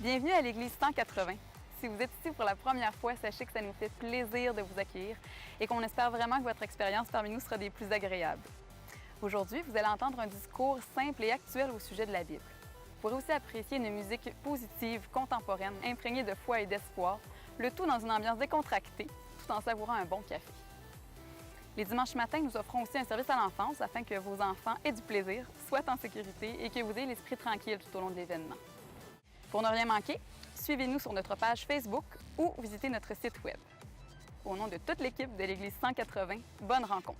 Bienvenue à l'Église 180. Si vous êtes ici pour la première fois, sachez que ça nous fait plaisir de vous accueillir et qu'on espère vraiment que votre expérience parmi nous sera des plus agréables. Aujourd'hui, vous allez entendre un discours simple et actuel au sujet de la Bible. Vous pourrez aussi apprécier une musique positive, contemporaine, imprégnée de foi et d'espoir, le tout dans une ambiance décontractée, tout en savourant un bon café. Les dimanches matins, nous offrons aussi un service à l'enfance afin que vos enfants aient du plaisir, soient en sécurité et que vous ayez l'esprit tranquille tout au long de l'événement. Pour ne rien manquer, suivez-nous sur notre page Facebook ou visitez notre site Web. Au nom de toute l'équipe de l'Église 180, bonne rencontre!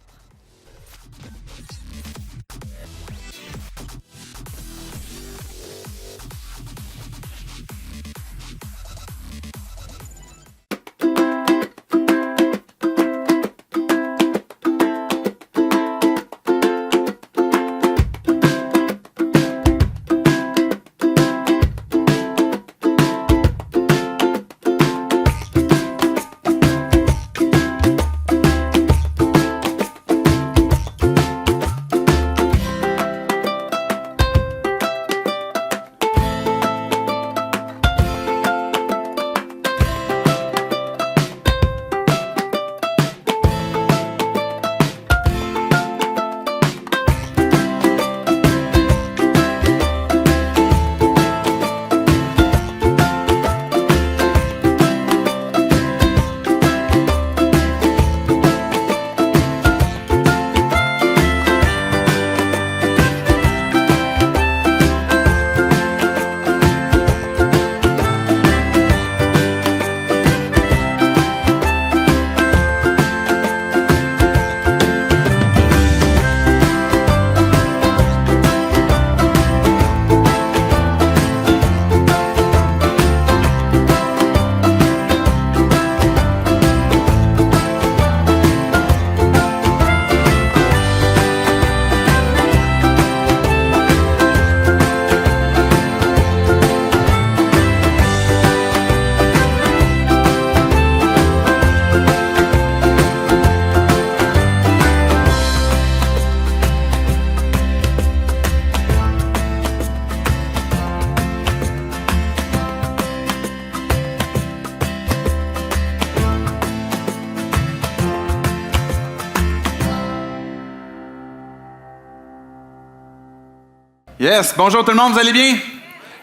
Yes, bonjour tout le monde, vous allez bien?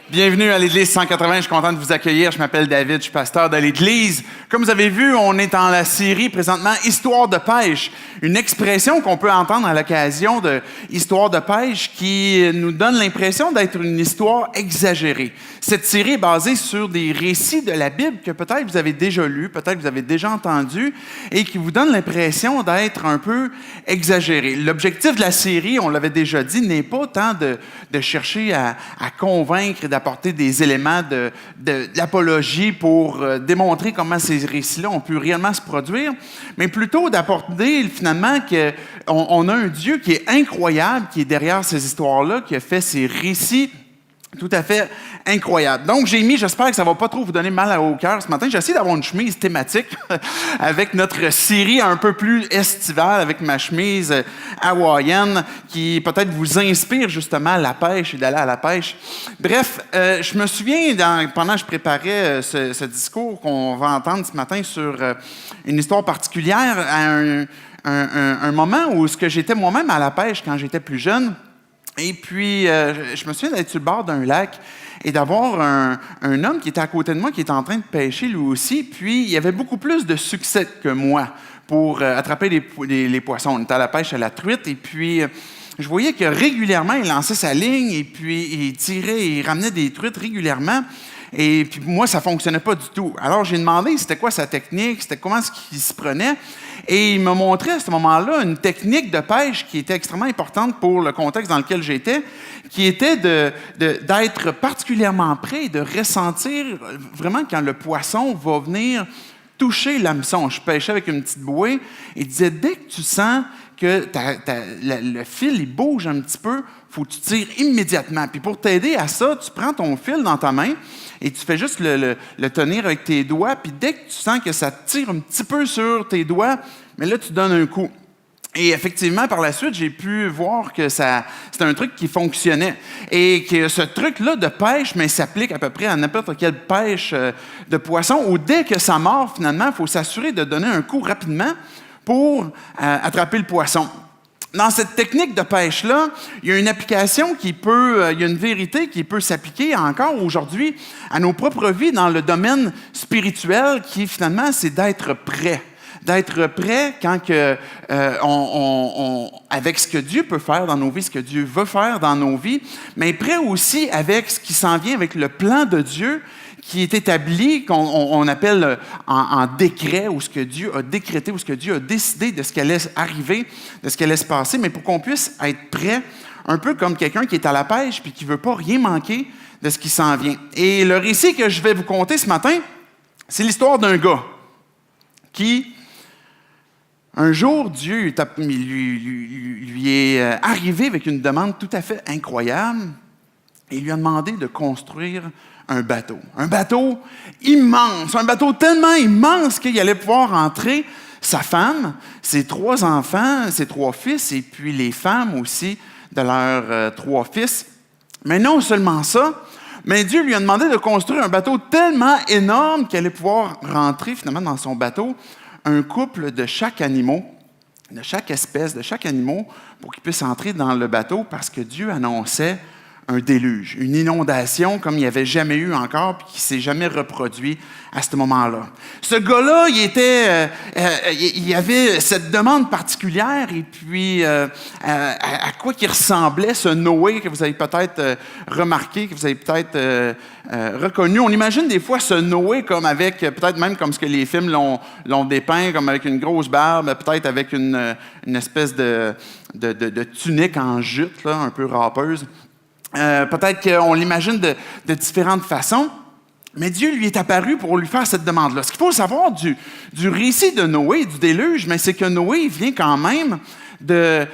Bienvenue à l'Église 180, je suis content de vous accueillir. Je m'appelle David, je suis pasteur de l'Église. Comme vous avez vu, on est dans la série présentement « Histoire de pêche », une expression qu'on peut entendre à l'occasion de « Histoire de pêche » qui nous donne l'impression d'être une histoire exagérée. Cette série est basée sur des récits de la Bible que peut-être vous avez déjà lus, peut-être vous avez déjà entendus, et qui vous donnent l'impression d'être un peu exagérés. L'objectif de la série, on l'avait déjà dit, n'est pas tant de chercher à convaincre et d'apporter des éléments de l'apologie pour démontrer comment ces récits-là ont pu réellement se produire, mais plutôt d'apporter finalement qu'on a un Dieu qui est incroyable, qui est derrière ces histoires-là, qui a fait ces récits tout à fait incroyable. Donc, j'espère que ça ne va pas trop vous donner mal au cœur ce matin. J'ai essayé d'avoir une chemise thématique avec notre série un peu plus estivale, avec ma chemise hawaïenne qui peut-être vous inspire justement à la pêche et d'aller à la pêche. Bref, je me souviens, pendant que je préparais ce discours qu'on va entendre ce matin sur une histoire particulière, à un moment où j'étais moi-même à la pêche quand j'étais plus jeune. Et puis, je me souviens d'être sur le bord d'un lac et d'avoir un homme qui était à côté de moi, qui était en train de pêcher lui aussi. Puis, il avait beaucoup plus de succès que moi pour attraper les poissons. On était à la pêche à la truite et puis je voyais que régulièrement, il lançait sa ligne et puis il tirait, il ramenait des truites régulièrement. Et puis moi, ça ne fonctionnait pas du tout. Alors, j'ai demandé c'était quoi sa technique, comment est-ce qu'il s'y prenait. Et il m'a montré à ce moment-là une technique de pêche qui était extrêmement importante pour le contexte dans lequel j'étais, qui était d'être particulièrement prêt et de ressentir vraiment quand le poisson va venir toucher l'hameçon. Je pêchais avec une petite bouée et il disait, dès que tu sens que le fil il bouge un petit peu, il faut que tu tires immédiatement. Puis pour t'aider à ça, tu prends ton fil dans ta main et tu fais juste le tenir avec tes doigts. Puis dès que tu sens que ça tire un petit peu sur tes doigts, mais là, tu donnes un coup. Et effectivement, par la suite, j'ai pu voir que c'était un truc qui fonctionnait. Et que ce truc-là de pêche, mais s'applique à peu près à n'importe quelle pêche de poisson, où dès que ça mord, finalement, il faut s'assurer de donner un coup rapidement pour attraper le poisson. Dans cette technique de pêche-là, il y a une application il y a une vérité qui peut s'appliquer encore aujourd'hui à nos propres vies dans le domaine spirituel, qui finalement, c'est d'être prêt. D'être prêt quand avec ce que Dieu peut faire dans nos vies, ce que Dieu veut faire dans nos vies, mais prêt aussi avec ce qui s'en vient, avec le plan de Dieu qui est établi, qu'on appelle en décret, ou ce que Dieu a décrété, ou ce que Dieu a décidé de ce qui allait arriver, de ce qui allait se passer, mais pour qu'on puisse être prêt, un peu comme quelqu'un qui est à la pêche puis qui ne veut pas rien manquer de ce qui s'en vient. Et le récit que je vais vous conter ce matin, c'est l'histoire d'un gars qui... Un jour, Dieu lui est arrivé avec une demande tout à fait incroyable et il lui a demandé de construire un bateau. Un bateau immense, un bateau tellement immense qu'il allait pouvoir entrer sa femme, ses 3 enfants, ses 3 fils et puis les femmes aussi de leurs 3 fils. Mais non seulement ça, mais Dieu lui a demandé de construire un bateau tellement énorme qu'il allait pouvoir rentrer finalement dans son bateau un couple de chaque animal, de chaque espèce, de chaque animal, pour qu'ils puissent entrer dans le bateau parce que Dieu annonçait un déluge, une inondation comme il n'y avait jamais eu encore puis qui ne s'est jamais reproduit à ce moment-là. Ce gars-là, il avait cette demande particulière et puis à quoi qu'il ressemblait ce Noé que vous avez peut-être remarqué, que vous avez peut-être reconnu. On imagine des fois ce Noé comme avec, peut-être même comme ce que les films l'ont dépeint, comme avec une grosse barbe, peut-être avec une espèce de tunique en jute, là, un peu râpeuse. Peut-être qu'on l'imagine de différentes façons, mais Dieu lui est apparu pour lui faire cette demande-là. Ce qu'il faut savoir du récit de Noé, du déluge, mais c'est que Noé vient quand même il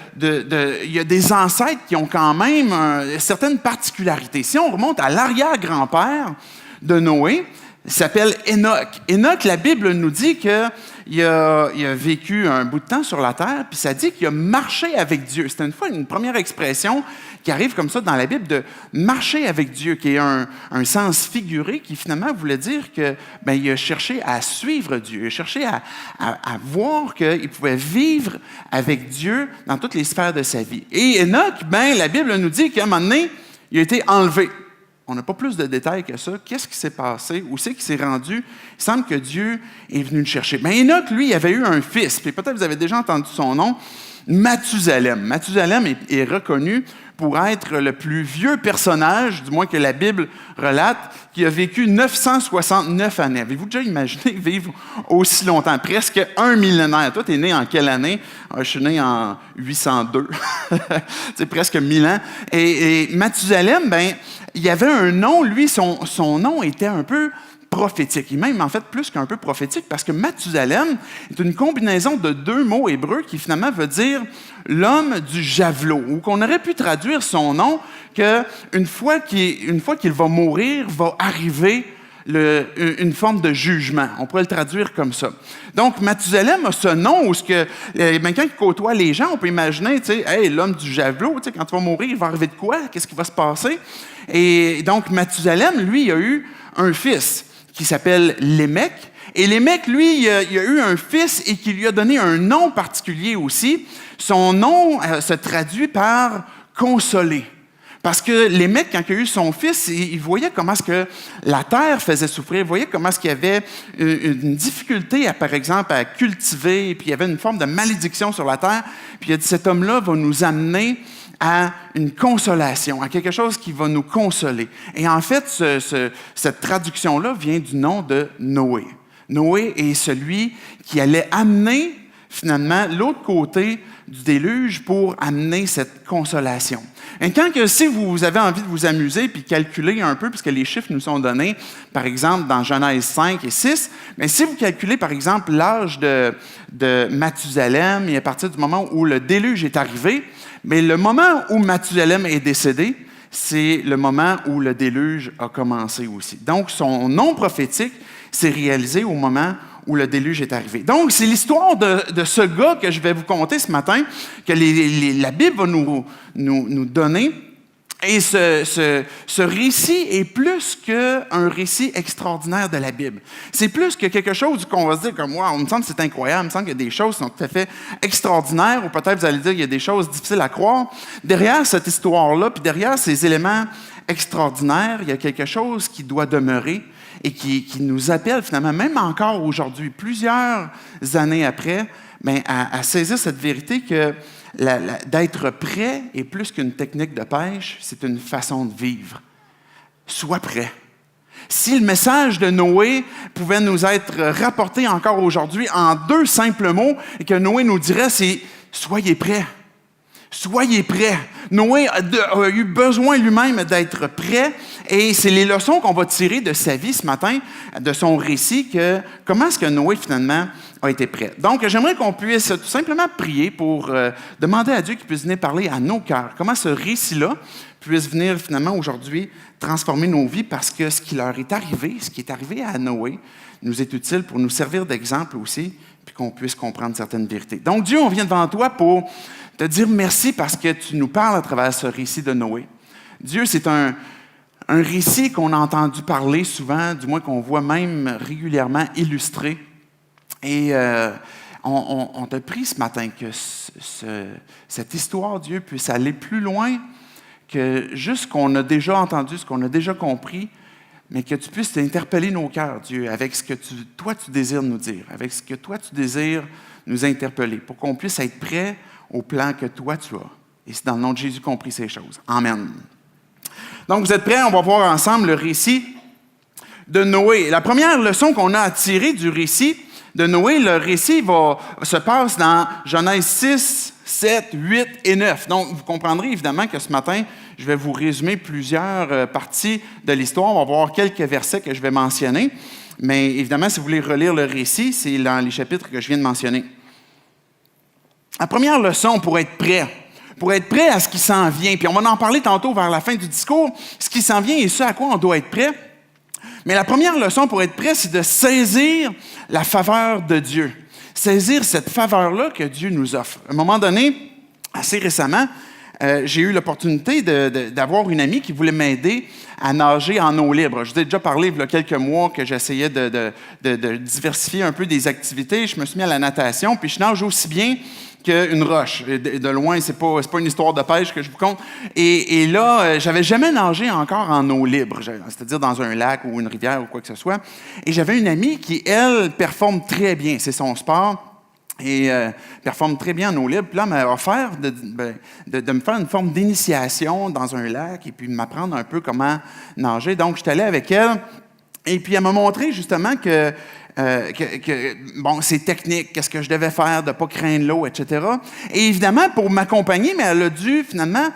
y a des ancêtres qui ont quand même certaines particularités. Si on remonte à l'arrière-grand-père de Noé, il s'appelle Enoch. Enoch, la Bible nous dit qu'il a vécu un bout de temps sur la terre, puis ça dit qu'il a marché avec Dieu. C'était une première expression qui arrive comme ça dans la Bible, de marcher avec Dieu, qui est un sens figuré, qui finalement voulait dire que il a cherché à suivre Dieu, il a cherché à voir qu'il pouvait vivre avec Dieu dans toutes les sphères de sa vie. Et Enoch, la Bible nous dit qu'à un moment donné, il a été enlevé. On n'a pas plus de détails que ça. Qu'est-ce qui s'est passé? Où c'est qu'il s'est rendu? Il semble que Dieu est venu le chercher. Enoch, lui, il avait eu un fils, puis peut-être vous avez déjà entendu son nom, Mathusalem. Mathusalem est reconnu pour être le plus vieux personnage, du moins que la Bible relate, qui a vécu 969 années. Avez-vous déjà imaginé vivre aussi longtemps? Presque un millénaire. Toi, tu es né en quelle année? Je suis né en 802. C'est presque 1000 ans. Et Mathusalem, il y avait un nom, lui, son nom était un peu prophétique. Et même, en fait, plus qu'un peu prophétique, parce que Mathusalem est une combinaison de 2 mots hébreux qui, finalement, veut dire « l'homme du javelot », ou qu'on aurait pu traduire son nom qu'une fois qu'il va mourir, va arriver une forme de jugement. On pourrait le traduire comme ça. Donc, Mathusalem a ce nom où quand il côtoie les gens, on peut imaginer, hey, l'homme du javelot, quand tu vas mourir, il va arriver de quoi? Qu'est-ce qui va se passer? Et donc, Mathusalem, lui, il a eu un fils qui s'appelle Lémec. Et Lémec, lui, il a eu un fils et qui lui a donné un nom particulier aussi. Son nom se traduit par « consoler ». Parce que Lémec, quand il a eu son fils, il voyait comment est-ce que la terre faisait souffrir, il voyait comment est-ce qu'il y avait une difficulté, par exemple, à cultiver, puis il y avait une forme de malédiction sur la terre. Puis il a dit, cet homme-là va nous amener à une consolation, à quelque chose qui va nous consoler. Et en fait, cette traduction-là vient du nom de Noé. Noé est celui qui allait amener, finalement, l'autre côté du déluge pour amener cette consolation. Et si vous avez envie de vous amuser puis calculer un peu, puisque les chiffres nous sont donnés, par exemple, dans Genèse 5 et 6, mais si vous calculez, par exemple, l'âge de Mathusalem, et à partir du moment où le déluge est arrivé, mais le moment où Mathusalem est décédé, c'est le moment où le déluge a commencé aussi. Donc, son nom prophétique s'est réalisé au moment où le déluge est arrivé. Donc, c'est l'histoire de ce gars que je vais vous conter ce matin, que la Bible va nous donner. Et ce récit est plus qu'un récit extraordinaire de la Bible. C'est plus que quelque chose qu'on va se dire comme « Wow, il me semble que c'est incroyable, il me semble qu'il y a des choses qui sont tout à fait extraordinaires » ou peut-être vous allez dire qu'il y a des choses difficiles à croire. Derrière cette histoire-là, puis derrière ces éléments extraordinaires, il y a quelque chose qui doit demeurer et qui nous appelle finalement, même encore aujourd'hui, plusieurs années après, à saisir cette vérité que d'être prêt est plus qu'une technique de pêche, c'est une façon de vivre. Sois prêt. Si le message de Noé pouvait nous être rapporté encore aujourd'hui en 2 simples mots, et que Noé nous dirait, c'est « soyez prêts ». Soyez prêts. Noé a eu besoin lui-même d'être prêt et c'est les leçons qu'on va tirer de sa vie ce matin, de son récit, comment est-ce que Noé finalement a été prêt. Donc, j'aimerais qu'on puisse tout simplement prier pour demander à Dieu qu'il puisse venir parler à nos cœurs. Comment ce récit-là puisse venir finalement aujourd'hui transformer nos vies parce que ce qui leur est arrivé, ce qui est arrivé à Noé, nous est utile pour nous servir d'exemple aussi, puis qu'on puisse comprendre certaines vérités. Donc, Dieu, on vient devant toi pour te dire merci parce que tu nous parles à travers ce récit de Noé. Dieu, c'est un récit qu'on a entendu parler souvent, du moins qu'on voit même régulièrement illustré. Et on te prie ce matin que cette histoire, Dieu, puisse aller plus loin que juste ce qu'on a déjà entendu, ce qu'on a déjà compris, mais que tu puisses interpeller nos cœurs, Dieu, avec ce que toi, tu désires nous dire, avec ce que toi, tu désires nous interpeller, pour qu'on puisse être prêts au plan que toi, tu as. Et c'est dans le nom de Jésus qu'on prie ces choses. Amen. Donc, vous êtes prêts? On va voir ensemble le récit de Noé. La première leçon qu'on a à tirer du récit de Noé, le récit se passe dans Genèse 6, 7, 8 et 9. Donc, vous comprendrez évidemment que ce matin, je vais vous résumer plusieurs parties de l'histoire. On va voir quelques versets que je vais mentionner. Mais évidemment, si vous voulez relire le récit, c'est dans les chapitres que je viens de mentionner. La première leçon pour être prêt à ce qui s'en vient, puis on va en parler tantôt vers la fin du discours, ce qui s'en vient et ce à quoi on doit être prêt. Mais la première leçon pour être prêt, c'est de saisir la faveur de Dieu. Saisir cette faveur-là que Dieu nous offre. À un moment donné, assez récemment, j'ai eu l'opportunité d'avoir une amie qui voulait m'aider à nager en eau libre. Je vous ai déjà parlé il y a quelques mois que j'essayais de diversifier un peu des activités. Je me suis mis à la natation, puis je nage aussi bien qu'une roche. De loin, c'est pas une histoire de pêche que je vous conte. Et là, j'avais jamais nagé encore en eau libre, c'est-à-dire dans un lac ou une rivière ou quoi que ce soit. Et j'avais une amie qui, elle, performe très bien. C'est son sport. Et performe très bien en eau libre. Puis là, elle m'a offert de me faire une forme d'initiation dans un lac et puis de m'apprendre un peu comment nager. Donc, je suis allé avec elle. Et puis, elle m'a montré justement que c'est technique, qu'est-ce que je devais faire, de ne pas craindre l'eau, etc. Et évidemment, pour m'accompagner, mais elle a dû finalement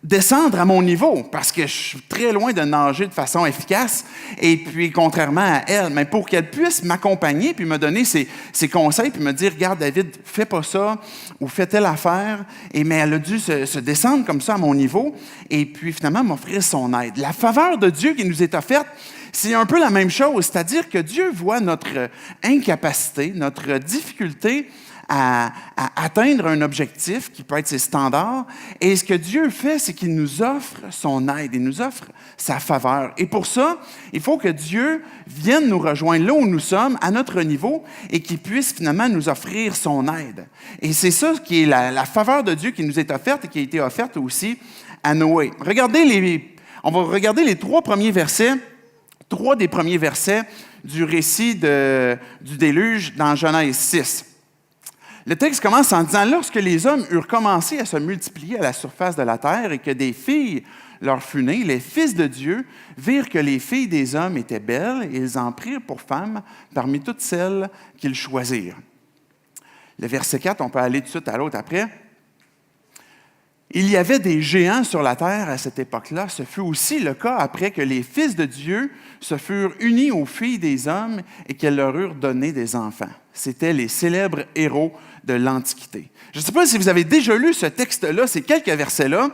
descendre à mon niveau, parce que je suis très loin de nager de façon efficace, et puis contrairement à elle, mais pour qu'elle puisse m'accompagner, puis me donner ses conseils, puis me dire, regarde David, fais pas ça, ou fais telle affaire, mais elle a dû se descendre comme ça à mon niveau, et puis finalement m'offrir son aide. La faveur de Dieu qui nous est offerte, c'est un peu la même chose, c'est-à-dire que Dieu voit notre incapacité, notre difficulté à atteindre un objectif qui peut être ses standards. Et ce que Dieu fait, c'est qu'il nous offre son aide, il nous offre sa faveur. Et pour ça, il faut que Dieu vienne nous rejoindre là où nous sommes, à notre niveau, et qu'il puisse finalement nous offrir son aide. Et c'est ça qui est la faveur de Dieu qui nous est offerte et qui a été offerte aussi à Noé. On va regarder les 3 premiers versets, 3 des premiers versets du récit du déluge dans Genèse 6. Le texte commence en disant « Lorsque les hommes eurent commencé à se multiplier à la surface de la terre et que des filles leur furent nées, les fils de Dieu virent que les filles des hommes étaient belles et ils en prirent pour femmes parmi toutes celles qu'ils choisirent. » Le verset 4, on peut aller tout de suite à l'autre après. « Il y avait des géants sur la terre à cette époque-là. Ce fut aussi le cas après que les fils de Dieu se furent unis aux filles des hommes et qu'elles leur eurent donné des enfants. » C'étaient les célèbres héros de l'Antiquité. Je ne sais pas si vous avez déjà lu ce texte-là, ces quelques versets-là,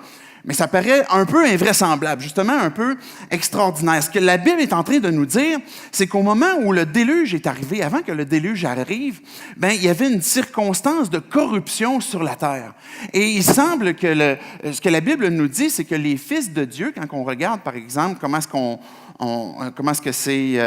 Mais ça paraît un peu invraisemblable, justement un peu extraordinaire. Ce que la Bible est en train de nous dire, c'est qu'au moment où le déluge est arrivé, avant que le déluge arrive, il y avait une circonstance de corruption sur la terre. Et il semble que ce que la Bible nous dit, c'est que les fils de Dieu, quand on regarde, par exemple, comment est-ce que c'est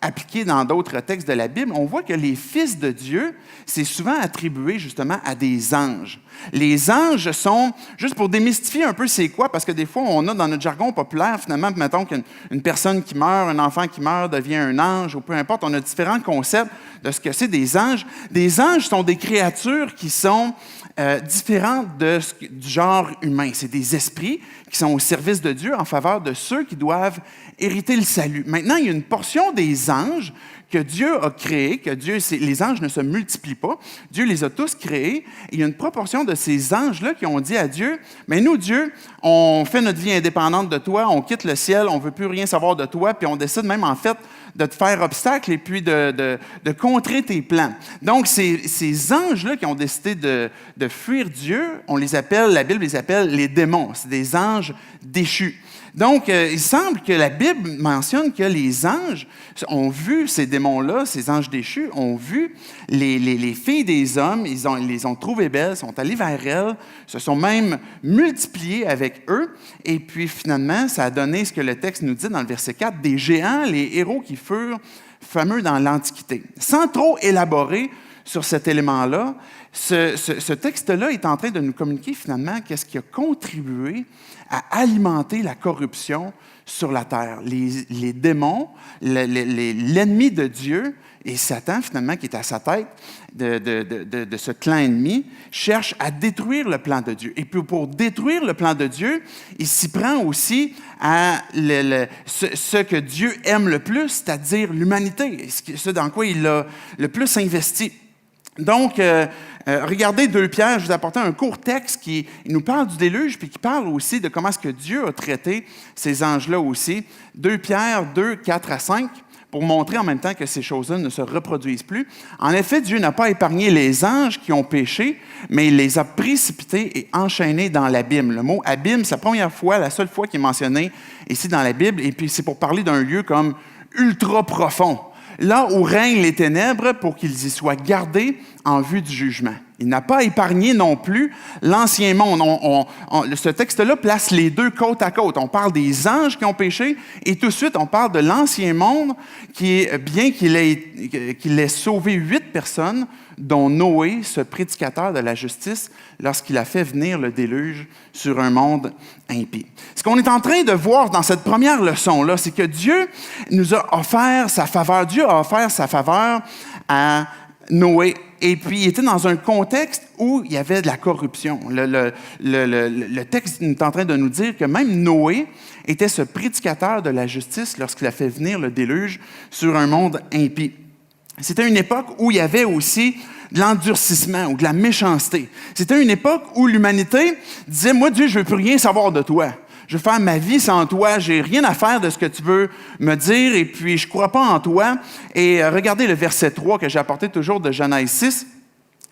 appliqué dans d'autres textes de la Bible, on voit que les fils de Dieu, c'est souvent attribué justement à des anges. Les anges sont, juste pour démystifier un peu c'est quoi, parce que des fois, on a dans notre jargon populaire, finalement, mettons qu'une personne qui meurt, un enfant qui meurt devient un ange, ou peu importe, on a différents concepts de ce que c'est des anges. Des anges sont des créatures qui sont différentes du genre humain. C'est des esprits qui sont au service de Dieu en faveur de ceux qui doivent hériter le salut. Maintenant, il y a une portion des anges que Dieu a créés, les anges ne se multiplient pas, Dieu les a tous créés, et il y a une proportion de ces anges-là qui ont dit à Dieu, mais nous, Dieu, on fait notre vie indépendante de toi, on quitte le ciel, on ne veut plus rien savoir de toi, puis on décide même en fait de te faire obstacle et puis de contrer tes plans. Donc, ces anges-là qui ont décidé de fuir Dieu, la Bible les appelle les démons, c'est des anges déchus. Donc, il semble que la Bible mentionne que les anges ont vu ces démons-là, ces anges déchus, ont vu les filles des hommes, ils les ont trouvées belles, sont allés vers elles, se sont même multipliés avec eux, et puis finalement, ça a donné ce que le texte nous dit dans le verset 4, des géants, les héros qui furent fameux dans l'Antiquité. Sans trop élaborer sur cet élément-là, ce texte-là est en train de nous communiquer finalement qu'est-ce qui a contribué à alimenter la corruption sur la terre. Les démons, l'ennemi de Dieu et Satan, finalement, qui est à sa tête de ce clan ennemi, cherche à détruire le plan de Dieu. Et puis pour détruire le plan de Dieu, il s'y prend aussi à ce que Dieu aime le plus, c'est-à-dire l'humanité, ce dans quoi il a le plus investi. Donc, regardez 2 Pierre, je vous ai apporté un court texte qui nous parle du déluge, puis qui parle aussi de comment est-ce que Dieu a traité ces anges-là aussi. 2 Pierre 2, 4 à 5, pour montrer en même temps que ces choses-là ne se reproduisent plus. En effet, Dieu n'a pas épargné les anges qui ont péché, mais il les a précipités et enchaînés dans l'abîme. Le mot « abîme », c'est la seule fois qui est mentionné ici dans la Bible, et puis c'est pour parler d'un lieu comme ultra profond. Là où règnent les ténèbres pour qu'ils y soient gardés en vue du jugement. Il n'a pas épargné non plus l'ancien monde. Ce texte-là place les deux côte à côte. On parle des anges qui ont péché et tout de suite, on parle de l'ancien monde qui, bien qu'il ait sauvé 8 personnes, dont Noé, ce prédicateur de la justice, lorsqu'il a fait venir le déluge sur un monde impie. Ce qu'on est en train de voir dans cette première leçon-là, c'est que Dieu nous a offert sa faveur. Dieu a offert sa faveur à Noé. Et puis, il était dans un contexte où il y avait de la corruption. Le texte est en train de nous dire que même Noé était ce prédicateur de la justice lorsqu'il a fait venir le déluge sur un monde impie. C'était une époque où il y avait aussi de l'endurcissement ou de la méchanceté. C'était une époque où l'humanité disait « Moi, Dieu, je ne veux plus rien savoir de toi. Je veux faire ma vie sans toi. J'ai rien à faire de ce que tu veux me dire et puis je ne crois pas en toi. » Et regardez le verset 3 que j'ai apporté toujours de Genèse 6,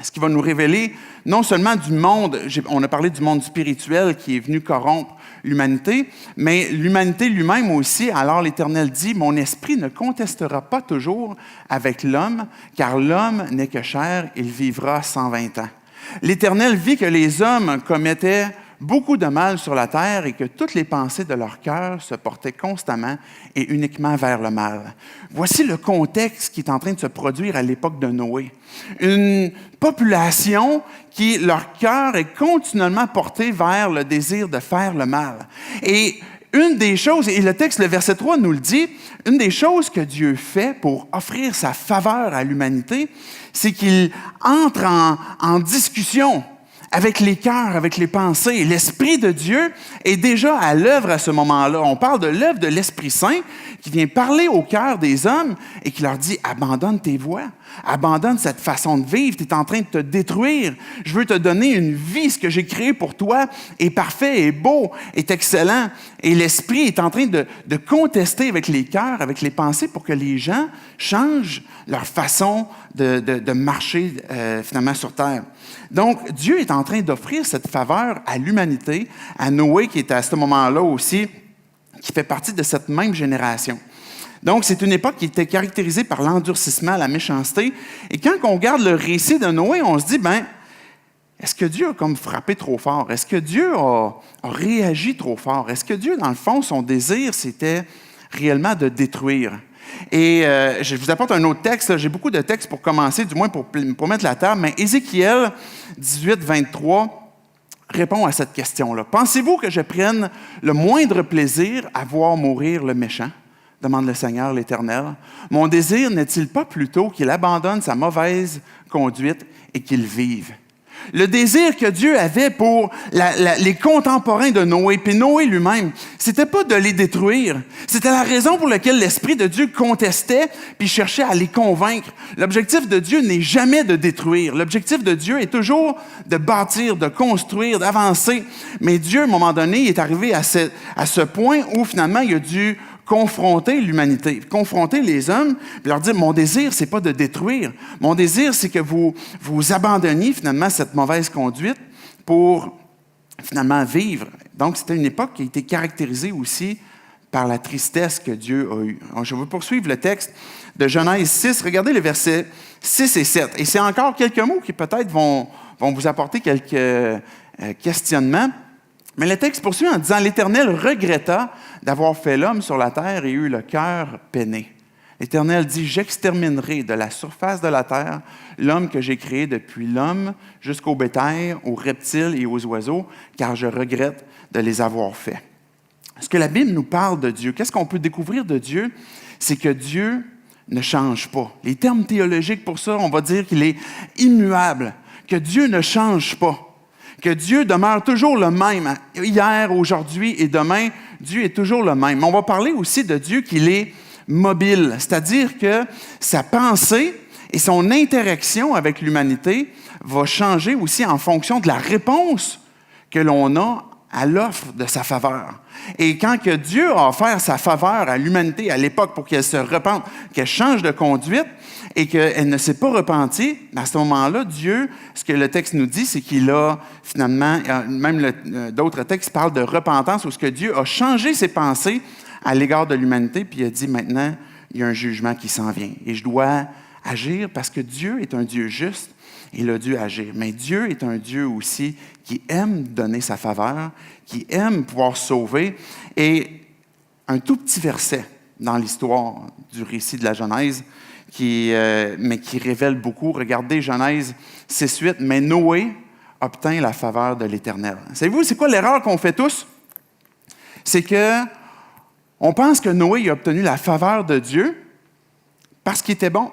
ce qui va nous révéler non seulement du monde, on a parlé du monde spirituel qui est venu corrompre l'humanité, mais l'humanité lui-même aussi. Alors l'Éternel dit, « Mon esprit ne contestera pas toujours avec l'homme, car l'homme n'est que chair, il vivra 120 ans. » L'Éternel vit que les hommes commettaient beaucoup de mal sur la terre et que toutes les pensées de leur cœur se portaient constamment et uniquement vers le mal. Voici le contexte qui est en train de se produire à l'époque de Noé. Une population qui, leur cœur est continuellement porté vers le désir de faire le mal. Et une des choses, et le texte, le verset 3 nous le dit, une des choses que Dieu fait pour offrir sa faveur à l'humanité, c'est qu'il entre en discussion avec les cœurs, avec les pensées. L'Esprit de Dieu est déjà à l'œuvre à ce moment-là. On parle de l'œuvre de l'Esprit Saint qui vient parler au cœur des hommes et qui leur dit « Abandonne tes voies, Abandonne cette façon de vivre, tu es en train de te détruire. Je veux te donner une vie, ce que j'ai créé pour toi est parfait, est beau, est excellent. Et l'Esprit est en train de contester avec les cœurs, avec les pensées pour que les gens changent leur façon de marcher finalement sur terre. Donc, Dieu est en train d'offrir cette faveur à l'humanité, à Noé qui est à ce moment-là aussi, qui fait partie de cette même génération. Donc, c'est une époque qui était caractérisée par l'endurcissement, la méchanceté. Et quand on regarde le récit de Noé, on se dit, est-ce que Dieu a comme frappé trop fort? Est-ce que Dieu a réagi trop fort? Est-ce que Dieu, dans le fond, son désir, c'était réellement de détruire? Et je vous apporte un autre texte. J'ai beaucoup de textes pour commencer, du moins pour mettre la table. Mais Ézéchiel 18, 23 répond à cette question-là. « Pensez-vous que je prenne le moindre plaisir à voir mourir le méchant? » demande le Seigneur l'Éternel. « Mon désir n'est-il pas plutôt qu'il abandonne sa mauvaise conduite et qu'il vive? » Le désir que Dieu avait pour les contemporains de Noé, puis Noé lui-même, c'était pas de les détruire. C'était la raison pour laquelle l'Esprit de Dieu contestait puis cherchait à les convaincre. L'objectif de Dieu n'est jamais de détruire. L'objectif de Dieu est toujours de bâtir, de construire, d'avancer. Mais Dieu, à un moment donné, est arrivé à ce point où finalement, il a dû confronter l'humanité, confronter les hommes, puis leur dire, mon désir, c'est pas de détruire. Mon désir, c'est que vous abandonniez finalement cette mauvaise conduite pour finalement vivre. Donc, c'était une époque qui a été caractérisée aussi par la tristesse que Dieu a eue. Alors, je vais poursuivre le texte de Genèse 6. Regardez les versets 6 et 7. Et c'est encore quelques mots qui peut-être vont vous apporter quelques questionnements. Mais le texte poursuit en disant « L'Éternel regretta d'avoir fait l'homme sur la terre et eut le cœur peiné. L'Éternel dit « J'exterminerai de la surface de la terre l'homme que j'ai créé depuis l'homme jusqu'au bétail, aux reptiles et aux oiseaux, car je regrette de les avoir faits. » Ce que la Bible nous parle de Dieu, qu'est-ce qu'on peut découvrir de Dieu? C'est que Dieu ne change pas. Les termes théologiques pour ça, on va dire qu'il est immuable, que Dieu ne change pas. Que Dieu demeure toujours le même, hier, aujourd'hui et demain, Dieu est toujours le même. Mais on va parler aussi de Dieu qu'il est mobile, c'est-à-dire que sa pensée et son interaction avec l'humanité va changer aussi en fonction de la réponse que l'on a à l'offre de sa faveur. Et quand que Dieu a offert sa faveur à l'humanité à l'époque pour qu'elle se repente, qu'elle change de conduite et qu'elle ne s'est pas repentie, à ce moment-là, Dieu, ce que le texte nous dit, c'est qu'il a finalement, même d'autres textes parlent de repentance, où ce que Dieu a changé ses pensées à l'égard de l'humanité, puis il a dit maintenant, il y a un jugement qui s'en vient. Et je dois agir parce que Dieu est un Dieu juste. Il a dû agir. Mais Dieu est un Dieu aussi qui aime donner sa faveur, qui aime pouvoir sauver. Et un tout petit verset dans l'histoire du récit de la Genèse, mais qui révèle beaucoup. Regardez Genèse 6:8. « Mais Noé obtint la faveur de l'Éternel. » Savez-vous, c'est quoi l'erreur qu'on fait tous? C'est que on pense que Noé a obtenu la faveur de Dieu parce qu'il était bon.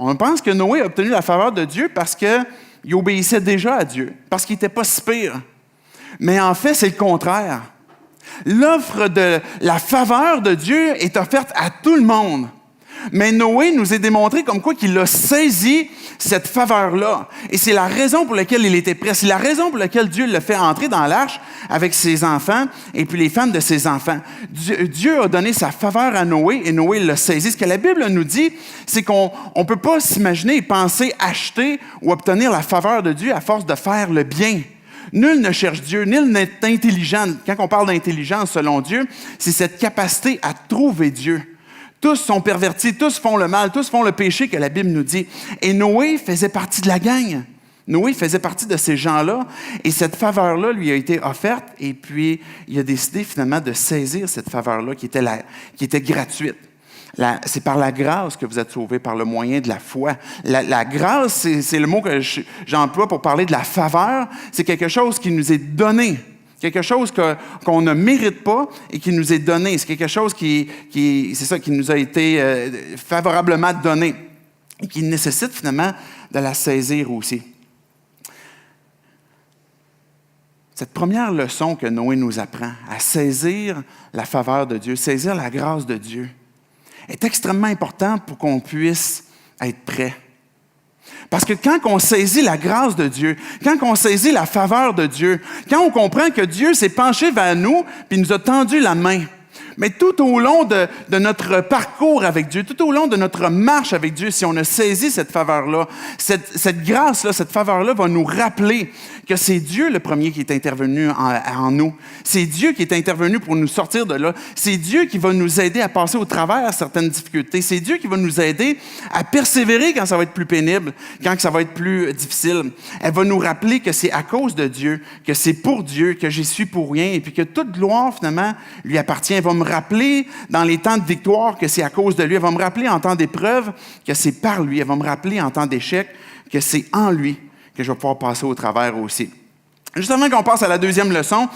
On pense que Noé a obtenu la faveur de Dieu parce qu'il obéissait déjà à Dieu, parce qu'il n'était pas si pire. Mais en fait, c'est le contraire. L'offre de la faveur de Dieu est offerte à tout le monde. Mais Noé nous est démontré comme quoi qu'il a saisi cette faveur-là. Et c'est la raison pour laquelle il était prêt. C'est la raison pour laquelle Dieu l'a fait entrer dans l'arche avec ses enfants et puis les femmes de ses enfants. Dieu a donné sa faveur à Noé et Noé l'a saisi. Ce que la Bible nous dit, c'est qu'on ne peut pas s'imaginer et penser acheter ou obtenir la faveur de Dieu à force de faire le bien. Nul ne cherche Dieu, nul n'est intelligent. Quand on parle d'intelligence selon Dieu, c'est cette capacité à trouver Dieu. Tous sont pervertis, tous font le mal, tous font le péché que la Bible nous dit. Et Noé faisait partie de la gang. Noé faisait partie de ces gens-là. Et cette faveur-là lui a été offerte. Et puis, il a décidé finalement de saisir cette faveur-là qui était gratuite. C'est par la grâce que vous êtes sauvés, par le moyen de la foi. La grâce, c'est le mot que j'emploie pour parler de la faveur. C'est quelque chose qui nous est donné. Quelque chose qu'on ne mérite pas et qui nous est donné. C'est quelque chose qui nous a été favorablement donné et qui nécessite finalement de la saisir aussi. Cette première leçon que Noé nous apprend, à saisir la faveur de Dieu, saisir la grâce de Dieu, est extrêmement importante pour qu'on puisse être prêt. Parce que quand on saisit la grâce de Dieu, quand on saisit la faveur de Dieu, quand on comprend que Dieu s'est penché vers nous puis nous a tendu la main, mais tout au long de notre parcours avec Dieu, tout au long de notre marche avec Dieu, si on a saisi cette faveur-là, cette grâce-là, cette faveur-là va nous rappeler que c'est Dieu le premier qui est intervenu en nous. C'est Dieu qui est intervenu pour nous sortir de là. C'est Dieu qui va nous aider à passer au travers certaines difficultés. C'est Dieu qui va nous aider à persévérer quand ça va être plus pénible, quand ça va être plus difficile. Elle va nous rappeler que c'est à cause de Dieu, que c'est pour Dieu, que j'y suis pour rien, et puis que toute gloire, finalement, lui appartient. Elle va me rappeler dans les temps de victoire que c'est à cause de lui. Elle va me rappeler en temps d'épreuve que c'est par lui. Elle va me rappeler en temps d'échec que c'est en lui que je vais pouvoir passer au travers aussi. Juste avant qu'on passe à la deuxième leçon,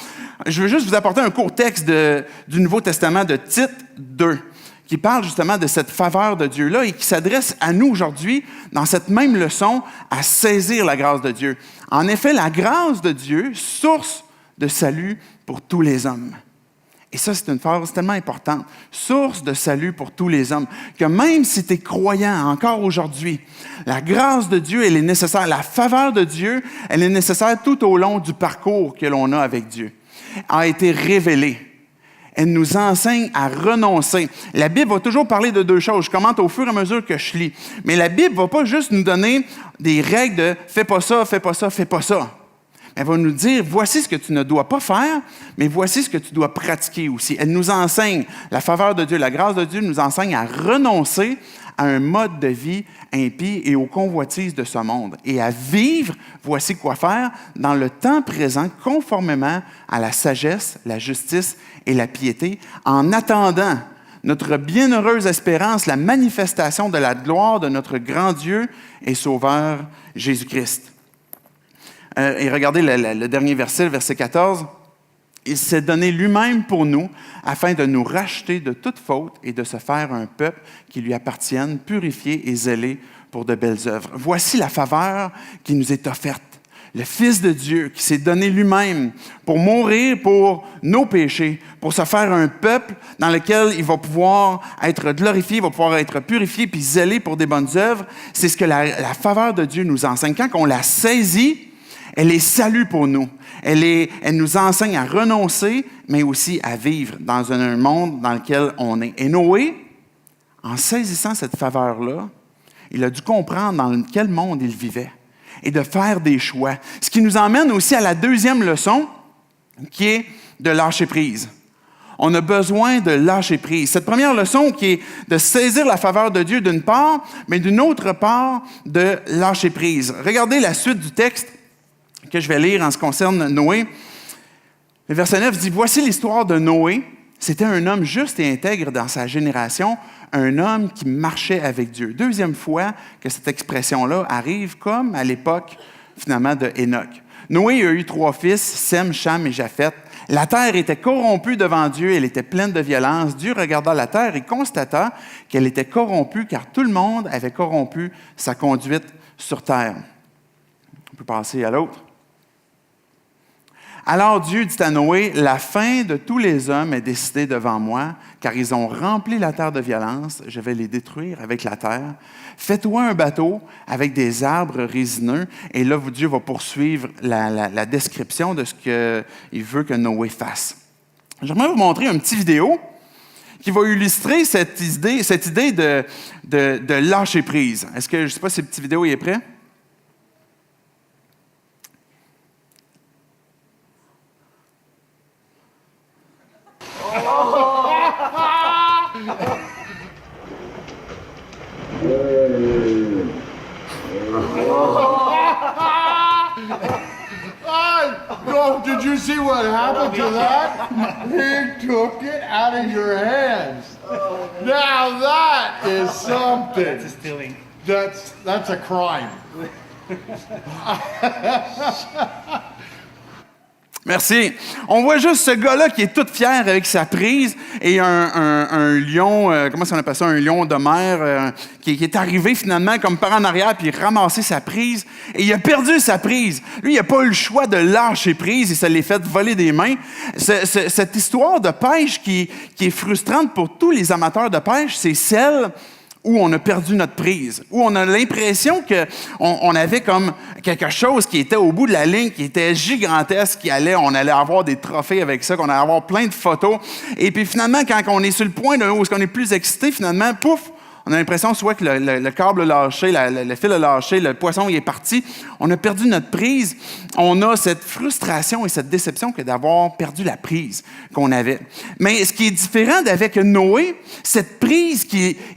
je veux juste vous apporter un court texte du Nouveau Testament de Tite 2, qui parle justement de cette faveur de Dieu-là et qui s'adresse à nous aujourd'hui, dans cette même leçon, à saisir la grâce de Dieu. En effet, la grâce de Dieu, source de salut pour tous les hommes. Et ça, c'est une phrase tellement importante. Source de salut pour tous les hommes. Que même si tu es croyant encore aujourd'hui, la grâce de Dieu, elle est nécessaire. La faveur de Dieu, elle est nécessaire tout au long du parcours que l'on a avec Dieu. Elle a été révélée. Elle nous enseigne à renoncer. La Bible va toujours parler de deux choses. Je commente au fur et à mesure que je lis. Mais la Bible ne va pas juste nous donner des règles de « fais pas ça, fais pas ça, fais pas ça ». Elle va nous dire, voici ce que tu ne dois pas faire, mais voici ce que tu dois pratiquer aussi. Elle nous enseigne, la faveur de Dieu, la grâce de Dieu nous enseigne à renoncer à un mode de vie impie et aux convoitises de ce monde et à vivre, voici quoi faire, dans le temps présent, conformément à la sagesse, la justice et la piété, en attendant notre bienheureuse espérance, la manifestation de la gloire de notre grand Dieu et Sauveur Jésus-Christ. Et regardez le dernier verset, le verset 14. « Il s'est donné lui-même pour nous, afin de nous racheter de toute faute et de se faire un peuple qui lui appartienne, purifié et zélé pour de belles œuvres. » Voici la faveur qui nous est offerte. Le Fils de Dieu qui s'est donné lui-même pour mourir pour nos péchés, pour se faire un peuple dans lequel il va pouvoir être glorifié, il va pouvoir être purifié puis zélé pour des bonnes œuvres. C'est ce que la faveur de Dieu nous enseigne. Quand on la saisit, elle est salut pour nous. Elle nous enseigne à renoncer, mais aussi à vivre dans un monde dans lequel on est. Et Noé, en saisissant cette faveur-là, il a dû comprendre dans quel monde il vivait et de faire des choix. Ce qui nous emmène aussi à la deuxième leçon, qui est de lâcher prise. On a besoin de lâcher prise. Cette première leçon qui est de saisir la faveur de Dieu d'une part, mais d'une autre part, de lâcher prise. Regardez la suite du texte que je vais lire en ce qui concerne Noé. Le verset 9 dit « Voici l'histoire de Noé. C'était un homme juste et intègre dans sa génération, un homme qui marchait avec Dieu. » Deuxième fois que cette expression-là arrive, comme à l'époque, finalement, de Hénoc. Noé a eu 3 fils, Sem, Cham et Japheth. La terre était corrompue devant Dieu, elle était pleine de violence. Dieu regarda la terre et constata qu'elle était corrompue, car tout le monde avait corrompu sa conduite sur terre. On peut passer à l'autre. Alors Dieu dit à Noé, « La fin de tous les hommes est décidée devant moi, car ils ont rempli la terre de violence. Je vais les détruire avec la terre. Fais-toi un bateau avec des arbres résineux. » Et là, Dieu va poursuivre la description de ce qu'il veut que Noé fasse. J'aimerais vous montrer une petite vidéo qui va illustrer cette idée de lâcher prise. Est-ce que, je ne sais pas si cette petite vidéo est prête? Oh, did you see what happened to that? He took it out of your hands. Now that is something. That's stealing. That's a crime. Merci. On voit juste ce gars-là qui est tout fier avec sa prise et un lion, comment on appelle ça, un lion de mer qui est arrivé finalement comme par en arrière puis ramasser sa prise et il a perdu sa prise. Lui, il n'a pas eu le choix de lâcher prise et ça l'est fait voler des mains. Cette histoire de pêche qui est frustrante pour tous les amateurs de pêche, c'est celle où on a perdu notre prise, où on a l'impression qu'on avait comme quelque chose qui était au bout de la ligne, qui était gigantesque, on allait avoir des trophées avec ça, qu'on allait avoir plein de photos. Et puis finalement, quand on est sur le point où on est plus excité, finalement, pouf, on a l'impression soit que le câble a lâché, le fil a lâché, le poisson il est parti. On a perdu notre prise. On a cette frustration et cette déception que d'avoir perdu la prise qu'on avait. Mais ce qui est différent d'avec Noé, cette prise,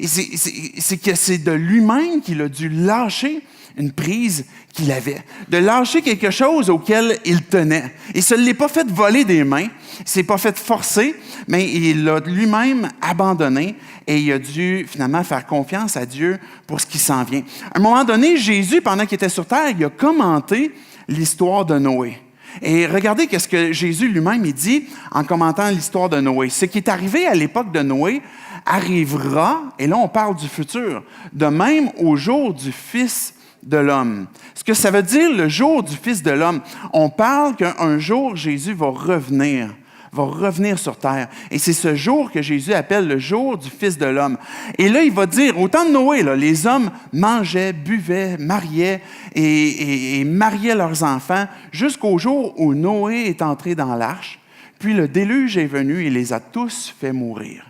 c'est que c'est de lui-même qu'il a dû lâcher une prise qu'il avait, de lâcher quelque chose auquel il tenait. Et ça ne l'est pas fait voler des mains, il ne s'est pas fait forcer, mais il l'a lui-même abandonné et il a dû finalement faire confiance à Dieu pour ce qui s'en vient. À un moment donné, Jésus, pendant qu'il était sur terre, il a commenté l'histoire de Noé. Et regardez ce que Jésus lui-même il dit en commentant l'histoire de Noé. Ce qui est arrivé à l'époque de Noé arrivera, et là on parle du futur, de même au jour du Fils de l'homme. Ce que ça veut dire, le jour du Fils de l'homme, on parle qu'un jour, Jésus va revenir sur terre. Et c'est ce jour que Jésus appelle le jour du Fils de l'homme. Et là, il va dire, au temps de Noé, là, les hommes mangeaient, buvaient, mariaient et mariaient leurs enfants jusqu'au jour où Noé est entré dans l'arche. Puis le déluge est venu et les a tous fait mourir.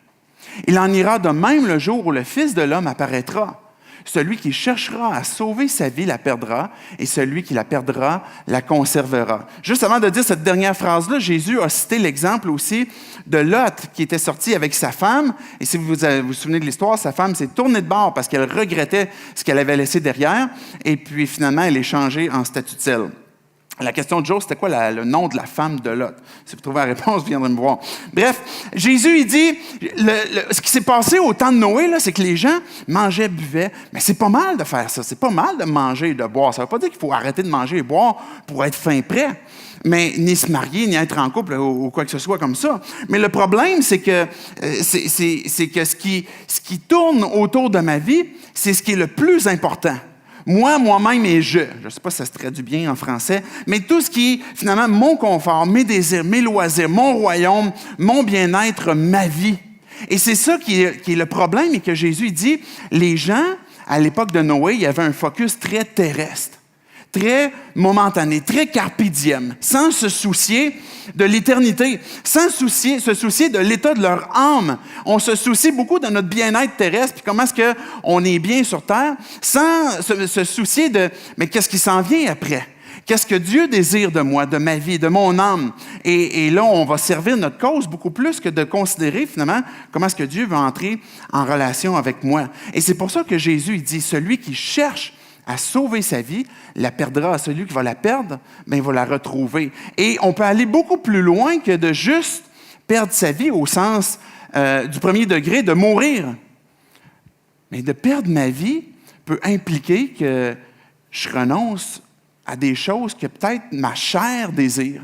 Il en ira de même le jour où le Fils de l'homme apparaîtra. Celui qui cherchera à sauver sa vie la perdra, et celui qui la perdra la conservera. Juste avant de dire cette dernière phrase-là, Jésus a cité l'exemple aussi de Lot qui était sorti avec sa femme. Et si vous vous souvenez de l'histoire, sa femme s'est tournée de bord parce qu'elle regrettait ce qu'elle avait laissé derrière. Et puis finalement, elle est changée en statue de sel. La question de jour, c'était quoi le nom de la femme de Lot? Si vous trouvez la réponse, vous viendrez me voir. Bref, Jésus, il dit, ce qui s'est passé au temps de Noé, là, c'est que les gens mangeaient, buvaient, mais c'est pas mal de faire ça. C'est pas mal de manger et de boire. Ça ne veut pas dire qu'il faut arrêter de manger et boire pour être fin prêt, mais ni se marier, ni être en couple ou quoi que ce soit comme ça. Mais le problème, c'est que, ce qui tourne autour de ma vie, c'est ce qui est le plus important. Moi-même et je ne sais pas si ça se traduit bien en français, mais tout ce qui est finalement mon confort, mes désirs, mes loisirs, mon royaume, mon bien-être, ma vie. Et c'est ça qui est le problème et que Jésus dit, les gens, à l'époque de Noé, il y avait un focus très terrestre, très momentané, très carpe diem, sans se soucier de l'éternité, sans se soucier de l'état de leur âme. On se soucie beaucoup de notre bien-être terrestre, puis comment est-ce qu'on est bien sur terre, sans se soucier de « mais qu'est-ce qui s'en vient après? Qu'est-ce que Dieu désire de moi, de ma vie, de mon âme? » Et là, on va servir notre cause beaucoup plus que de considérer finalement comment est-ce que Dieu veut entrer en relation avec moi. Et c'est pour ça que Jésus il dit « Celui qui cherche à sauver sa vie, la perdra. Celui qui va la perdre, bien, il va la retrouver. » Et on peut aller beaucoup plus loin que de juste perdre sa vie au sens du premier degré, de mourir. Mais de perdre ma vie peut impliquer que je renonce à des choses que peut-être ma chair désire.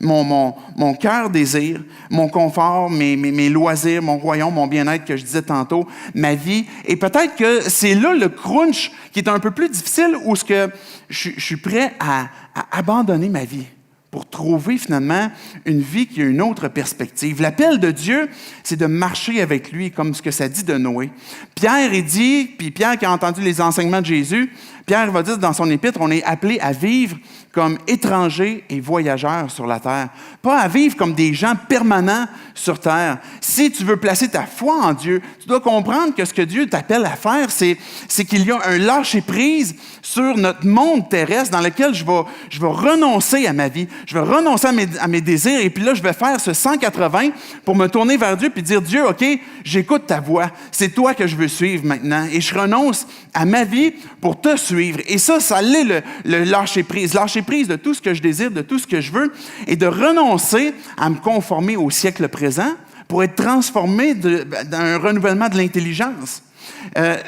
Mon cœur désire, mon confort, mes loisirs, mon royaume, mon bien-être que je disais tantôt, ma vie. Et peut-être que c'est là le crunch qui est un peu plus difficile où je suis prêt à abandonner ma vie pour trouver finalement une vie qui a une autre perspective. L'appel de Dieu, c'est de marcher avec lui, comme ce que ça dit de Noé. Pierre, il dit, puis Pierre qui a entendu les enseignements de Jésus, Pierre va dire dans son épître, on est appelé à vivre comme étrangers et voyageurs sur la terre. Pas à vivre comme des gens permanents sur terre. Si tu veux placer ta foi en Dieu, tu dois comprendre que ce que Dieu t'appelle à faire, c'est qu'il y a un lâcher-prise sur notre monde terrestre dans lequel je vais renoncer à ma vie, je vais renoncer à mes désirs, et puis là, je vais faire ce 180 pour me tourner vers Dieu puis dire, Dieu, OK, j'écoute ta voix, c'est toi que je veux suivre maintenant, et je renonce à ma vie pour te suivre. Et ça l'est le lâcher-prise. Lâcher-prise de tout ce que je désire, de tout ce que je veux, et de renoncer à me conformer au siècle présent pour être transformé dans un renouvellement de l'intelligence.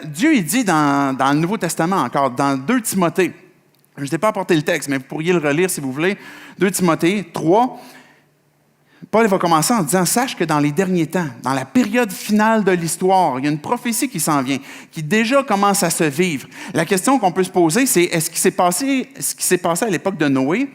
Dieu, il dit dans le Nouveau Testament encore, dans 2 Timothée, je ne t'ai pas apporté le texte, mais vous pourriez le relire si vous voulez, 2 Timothée 3, Paul va commencer en disant « Sache que dans les derniers temps, dans la période finale de l'histoire, il y a une prophétie qui s'en vient, qui déjà commence à se vivre. » La question qu'on peut se poser, c'est est-ce qui s'est passé à l'époque de Noé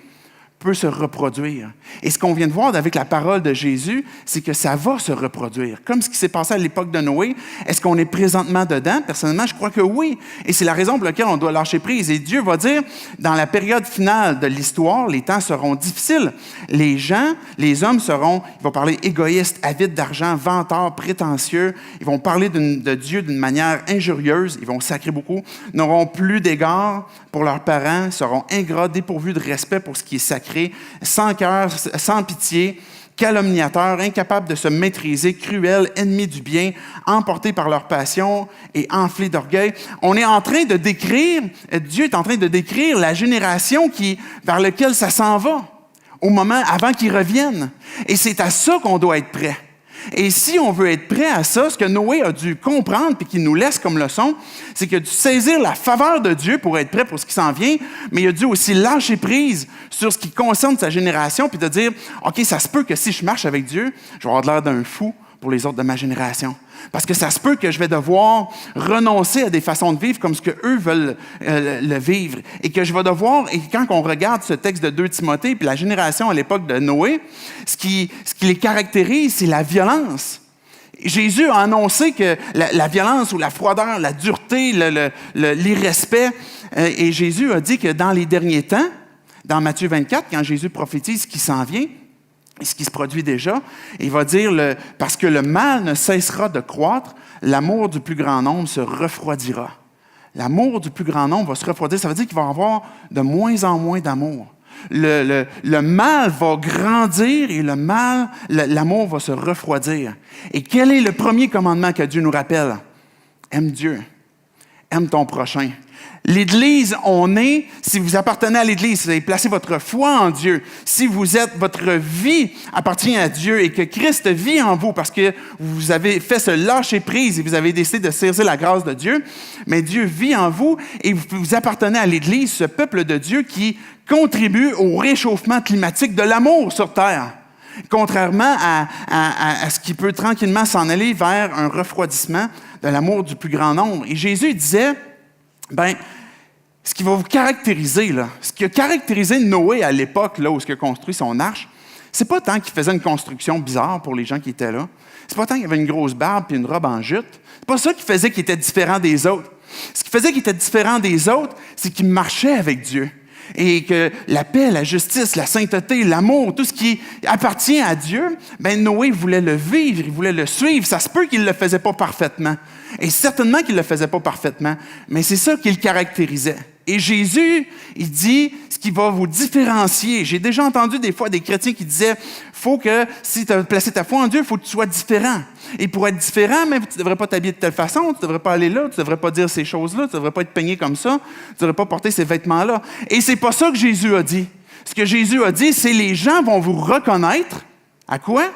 peut se reproduire. Et ce qu'on vient de voir avec la parole de Jésus, c'est que ça va se reproduire. Comme ce qui s'est passé à l'époque de Noé, est-ce qu'on est présentement dedans? Personnellement, je crois que oui. Et c'est la raison pour laquelle on doit lâcher prise. Et Dieu va dire, dans la période finale de l'histoire, les temps seront difficiles. Les gens, les hommes ils vont parler égoïstes, avides d'argent, vantards, prétentieux. Ils vont parler de Dieu d'une manière injurieuse. Ils vont sacrer beaucoup. N'auront plus d'égard pour leurs parents, seront ingrats, dépourvus de respect pour ce qui est sacré, sans cœur, sans pitié, calomniateurs, incapables de se maîtriser, cruels, ennemis du bien, emportés par leur passion et enflés d'orgueil. On est en train de décrire, Dieu est en train de décrire la génération vers laquelle ça s'en va, au moment avant qu'ils reviennent. Et c'est à ça qu'on doit être prêt. Et si on veut être prêt à ça, ce que Noé a dû comprendre puis qu'il nous laisse comme leçon, c'est qu'il a dû saisir la faveur de Dieu pour être prêt pour ce qui s'en vient, mais il a dû aussi lâcher prise sur ce qui concerne sa génération puis de dire, OK, ça se peut que si je marche avec Dieu, je vais avoir l'air d'un fou pour les autres de ma génération. Parce que ça se peut que je vais devoir renoncer à des façons de vivre comme ce qu'eux veulent le vivre. Et que je vais devoir, et quand on regarde ce texte de 2 Timothée, puis la génération à l'époque de Noé, ce qui les caractérise, c'est la violence. Jésus a annoncé que la violence ou la froideur, la dureté, l'irrespect, et Jésus a dit que dans les derniers temps, dans Matthieu 24, quand Jésus prophétise ce qui s'en vient, et ce qui se produit déjà, il va dire, parce que le mal ne cessera de croître, l'amour du plus grand nombre se refroidira. L'amour du plus grand nombre va se refroidir, ça veut dire qu'il va y avoir de moins en moins d'amour. Le mal va grandir et l'amour va se refroidir. Et quel est le premier commandement que Dieu nous rappelle? Aime Dieu, aime ton prochain. L'Église, si vous appartenez à l'Église, si vous avez placé votre foi en Dieu, si votre vie appartient à Dieu et que Christ vit en vous parce que vous avez fait ce lâcher-prise et vous avez décidé de saisir la grâce de Dieu, mais Dieu vit en vous et vous appartenez à l'Église, ce peuple de Dieu qui contribue au réchauffement climatique de l'amour sur Terre. Contrairement à ce qui peut tranquillement s'en aller vers un refroidissement de l'amour du plus grand nombre. Et Jésus disait, ce qui va vous caractériser, ce qui a caractérisé Noé à l'époque où il a construit son arche, c'est pas tant qu'il faisait une construction bizarre pour les gens qui étaient là. C'est pas tant qu'il avait une grosse barbe et une robe en jute. C'est pas ça qui faisait qu'il était différent des autres. Ce qui faisait qu'il était différent des autres, c'est qu'il marchait avec Dieu. Et que la paix, la justice, la sainteté, l'amour, tout ce qui appartient à Dieu, Noé voulait le vivre, il voulait le suivre. Ça se peut qu'il ne le faisait pas parfaitement. Et certainement qu'il ne le faisait pas parfaitement, mais c'est ça qui le caractérisait. Et Jésus, il dit ce qui va vous différencier. J'ai déjà entendu des fois des chrétiens qui disaient, faut que, si tu as placé ta foi en Dieu, il faut que tu sois différent. Et pour être différent, même, tu ne devrais pas t'habiller de telle façon, tu ne devrais pas aller là, tu ne devrais pas dire ces choses-là, tu ne devrais pas être peigné comme ça, tu ne devrais pas porter ces vêtements-là. Et c'est pas ça que Jésus a dit. Ce que Jésus a dit, c'est les gens vont vous reconnaître. À quoi?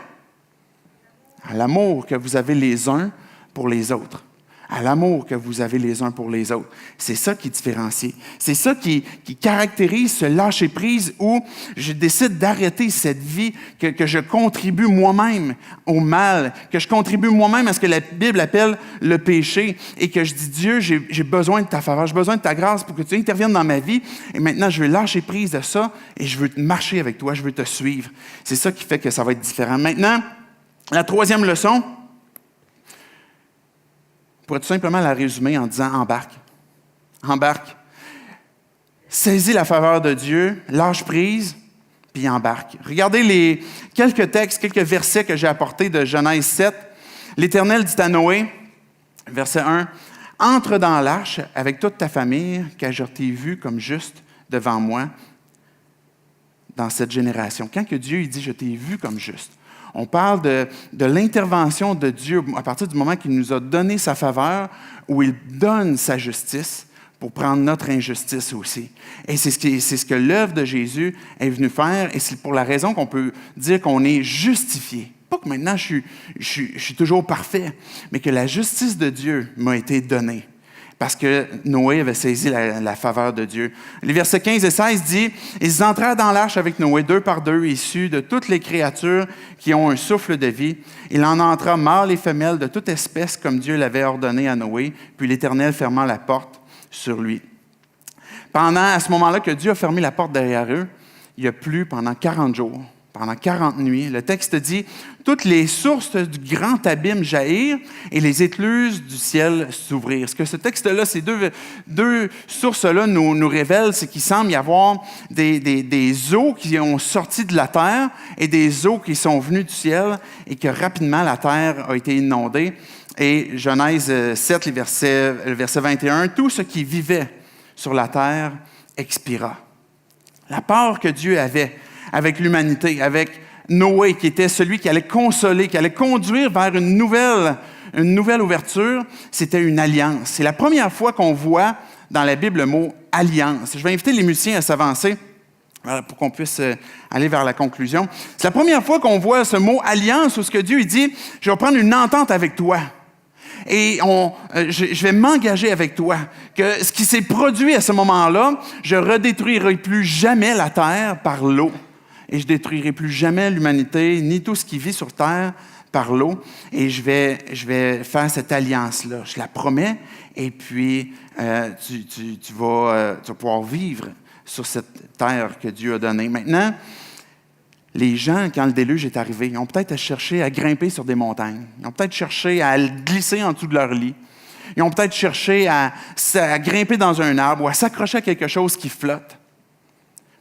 À l'amour que vous avez les uns pour les autres. À l'amour que vous avez les uns pour les autres. C'est ça qui différencie. C'est ça qui caractérise ce lâcher-prise où je décide d'arrêter cette vie, que je contribue moi-même au mal, que je contribue moi-même à ce que la Bible appelle le péché et que je dis, Dieu, j'ai besoin de ta faveur, j'ai besoin de ta grâce pour que tu interviennes dans ma vie et maintenant je veux lâcher prise de ça et je veux marcher avec toi, je veux te suivre. C'est ça qui fait que ça va être différent. Maintenant, la troisième leçon, on pourrait tout simplement la résumer en disant « embarque ». Embarque. Saisis la faveur de Dieu, lâche prise, puis embarque. Regardez les quelques textes, quelques versets que j'ai apportés de Genèse 7. L'Éternel dit à Noé, verset 1, « Entre dans l'arche avec toute ta famille, car je t'ai vu comme juste devant moi dans cette génération. » Quand que Dieu il dit « je t'ai vu comme juste », on parle de l'intervention de Dieu à partir du moment qu'il nous a donné sa faveur, où il donne sa justice pour prendre notre injustice aussi. Et c'est ce que l'œuvre de Jésus est venue faire, et c'est pour la raison qu'on peut dire qu'on est justifié. Pas que maintenant je suis toujours parfait, mais que la justice de Dieu m'a été donnée. Parce que Noé avait saisi la faveur de Dieu. Les versets 15 et 16 dit « Ils entrèrent dans l'arche avec Noé, 2 par 2, issus de toutes les créatures qui ont un souffle de vie. Il en entra mâles et femelles de toute espèce, comme Dieu l'avait ordonné à Noé, puis l'Éternel ferma la porte sur lui. » À ce moment-là que Dieu a fermé la porte derrière eux, il a plu pendant 40 jours, pendant 40 nuits. Le texte dit « Toutes les sources du grand abîme jaillirent et les écluses du ciel s'ouvrirent. » Ce que ce texte-là, ces deux sources-là nous révèlent, c'est qu'il semble y avoir des eaux qui ont sorti de la terre et des eaux qui sont venues du ciel et que rapidement la terre a été inondée. Et Genèse 7, le verset 21, « Tout ce qui vivait sur la terre expira. » La peur que Dieu avait avec l'humanité, avec Noé, qui était celui qui allait consoler, qui allait conduire vers une nouvelle ouverture, c'était une alliance. C'est la première fois qu'on voit dans la Bible le mot « alliance ». Je vais inviter les musiciens à s'avancer pour qu'on puisse aller vers la conclusion. C'est la première fois qu'on voit ce mot « alliance » où ce que Dieu dit « Je vais prendre une entente avec toi ». Et je vais m'engager avec toi que ce qui s'est produit à ce moment-là, je ne redétruirai plus jamais la terre par l'eau. Et je ne détruirai plus jamais l'humanité, ni tout ce qui vit sur terre par l'eau. Et je vais faire cette alliance-là. Je la promets. Et puis, tu vas pouvoir vivre sur cette terre que Dieu a donnée. Maintenant, les gens, quand le déluge est arrivé, ils ont peut-être cherché à grimper sur des montagnes. Ils ont peut-être cherché à glisser en dessous de leur lit. Ils ont peut-être cherché à grimper dans un arbre ou à s'accrocher à quelque chose qui flotte.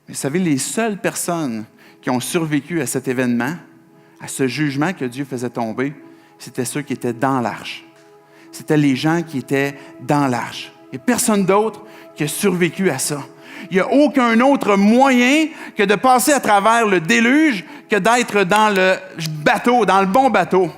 Mais vous savez, les seules personnes qui ont survécu à cet événement, à ce jugement que Dieu faisait tomber, c'était ceux qui étaient dans l'arche. C'était les gens qui étaient dans l'arche. Il n'y a personne d'autre qui a survécu à ça. Il n'y a aucun autre moyen que de passer à travers le déluge que d'être dans le bateau, dans le bon bateau.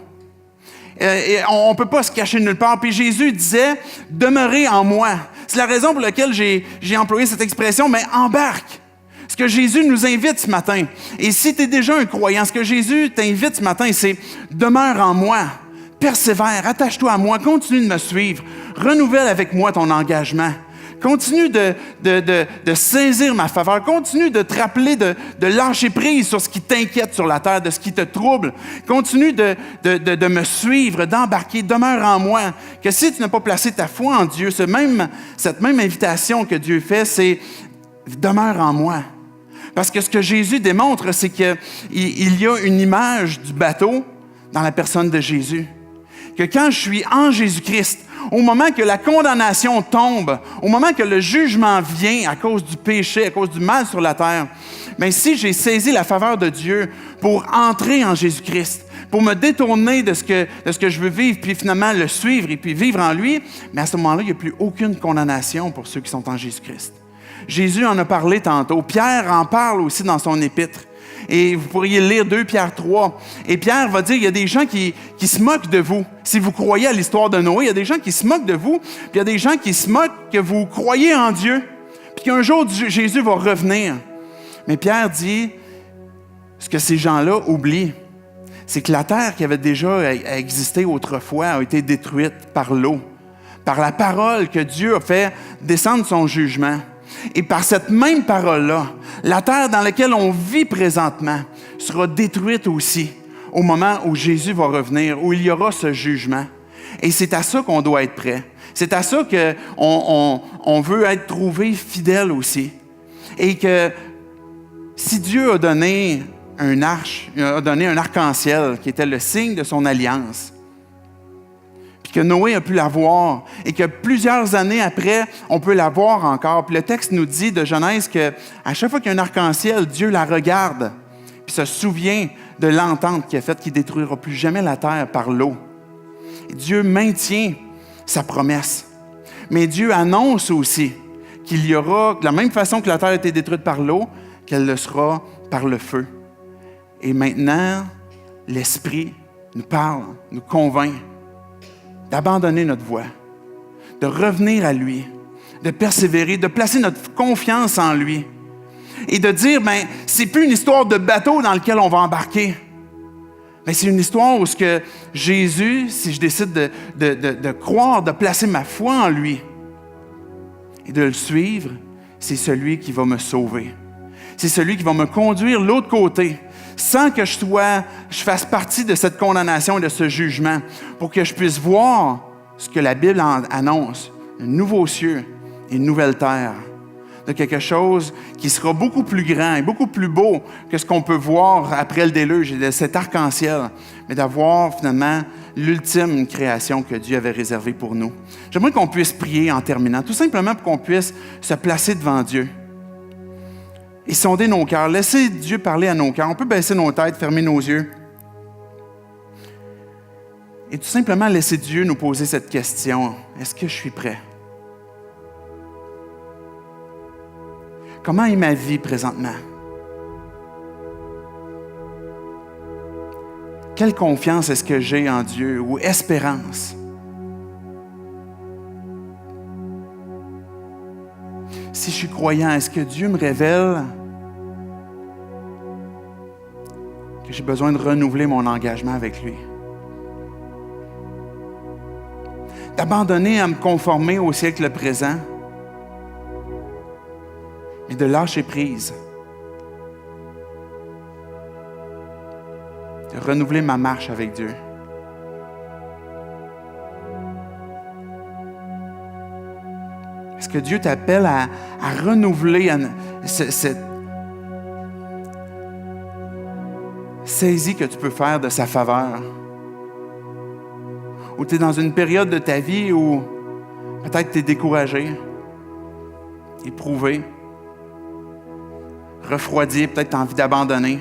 Et on ne peut pas se cacher nulle part. Puis Jésus disait « Demeurez en moi ». C'est la raison pour laquelle j'ai employé cette expression, mais embarque. Ce que Jésus nous invite ce matin, et si tu es déjà un croyant, ce que Jésus t'invite ce matin, c'est « Demeure en moi ». Persévère, attache-toi à moi, continue de me suivre, renouvelle avec moi ton engagement. Continue de saisir ma faveur. Continue de te rappeler de lâcher prise sur ce qui t'inquiète sur la terre, de ce qui te trouble. Continue de me suivre, d'embarquer. Demeure en moi. Que si tu n'as pas placé ta foi en Dieu, cette même invitation que Dieu fait, c'est « demeure en moi ». Parce que ce que Jésus démontre, c'est qu'il y a une image du bateau dans la personne de Jésus. Que quand je suis en Jésus-Christ, au moment que la condamnation tombe, au moment que le jugement vient à cause du péché, à cause du mal sur la terre, bien, si j'ai saisi la faveur de Dieu pour entrer en Jésus-Christ, pour me détourner de ce que je veux vivre, puis finalement le suivre et puis vivre en lui, mais à ce moment-là, il n'y a plus aucune condamnation pour ceux qui sont en Jésus-Christ. Jésus en a parlé tantôt. Pierre en parle aussi dans son épître. Et vous pourriez lire 2 Pierre 3. Et Pierre va dire, il y a des gens qui se moquent de vous. Si vous croyez à l'histoire de Noé, il y a des gens qui se moquent de vous. Puis il y a des gens qui se moquent que vous croyez en Dieu. Puis qu'un jour, Jésus va revenir. Mais Pierre dit, ce que ces gens-là oublient, c'est que la terre qui avait déjà existé autrefois a été détruite par l'eau, par la parole que Dieu a fait descendre son jugement. Et par cette même parole-là, la terre dans laquelle on vit présentement sera détruite aussi au moment où Jésus va revenir, où il y aura ce jugement. Et c'est à ça qu'on doit être prêt. C'est à ça qu'on veut être trouvé fidèle aussi. Et que si Dieu a donné un arc-en-ciel qui était le signe de son alliance, puis que Noé a pu la voir, et que plusieurs années après, on peut la voir encore. Puis le texte nous dit de Genèse qu'à chaque fois qu'il y a un arc-en-ciel, Dieu la regarde, puis se souvient de l'entente qu'il a faite, qu'il ne détruira plus jamais la terre par l'eau. Et Dieu maintient sa promesse. Mais Dieu annonce aussi qu'il y aura, de la même façon que la terre a été détruite par l'eau, qu'elle le sera par le feu. Et maintenant, l'Esprit nous parle, nous convainc d'abandonner notre voie, de revenir à lui, de persévérer, de placer notre confiance en lui et de dire, c'est plus une histoire de bateau dans lequel on va embarquer. C'est une histoire où ce que Jésus, si je décide de croire, de placer ma foi en lui et de le suivre, c'est celui qui va me sauver. C'est celui qui va me conduire de l'autre côté, sans que je fasse partie de cette condamnation et de ce jugement, pour que je puisse voir ce que la Bible annonce, un nouveau ciel et une nouvelle terre, de quelque chose qui sera beaucoup plus grand et beaucoup plus beau que ce qu'on peut voir après le déluge et de cet arc-en-ciel, mais d'avoir finalement l'ultime création que Dieu avait réservée pour nous. J'aimerais qu'on puisse prier en terminant, tout simplement pour qu'on puisse se placer devant Dieu et sonder nos cœurs. Laisser Dieu parler à nos cœurs. On peut baisser nos têtes, fermer nos yeux et tout simplement laisser Dieu nous poser cette question. Est-ce que je suis prêt? Comment est ma vie présentement? Quelle confiance est-ce que j'ai en Dieu ou espérance? Si je suis croyant, est-ce que Dieu me révèle que j'ai besoin de renouveler mon engagement avec lui? D'abandonner à me conformer au siècle présent et de lâcher prise. De renouveler ma marche avec Dieu. Est-ce que Dieu t'appelle à renouveler cette saisie que tu peux faire de sa faveur? Ou tu es dans une période de ta vie où peut-être tu es découragé, éprouvé, refroidi, peut-être tu as envie d'abandonner.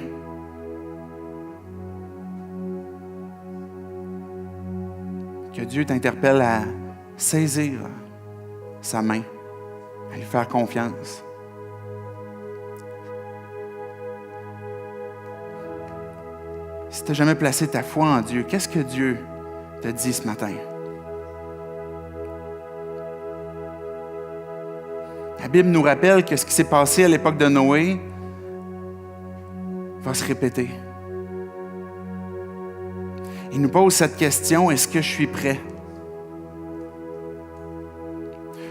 Que Dieu t'interpelle à saisir sa main, à lui faire confiance. Si tu n'as jamais placé ta foi en Dieu, qu'est-ce que Dieu te dit ce matin? La Bible nous rappelle que ce qui s'est passé à l'époque de Noé va se répéter. Il nous pose cette question, est-ce que je suis prêt?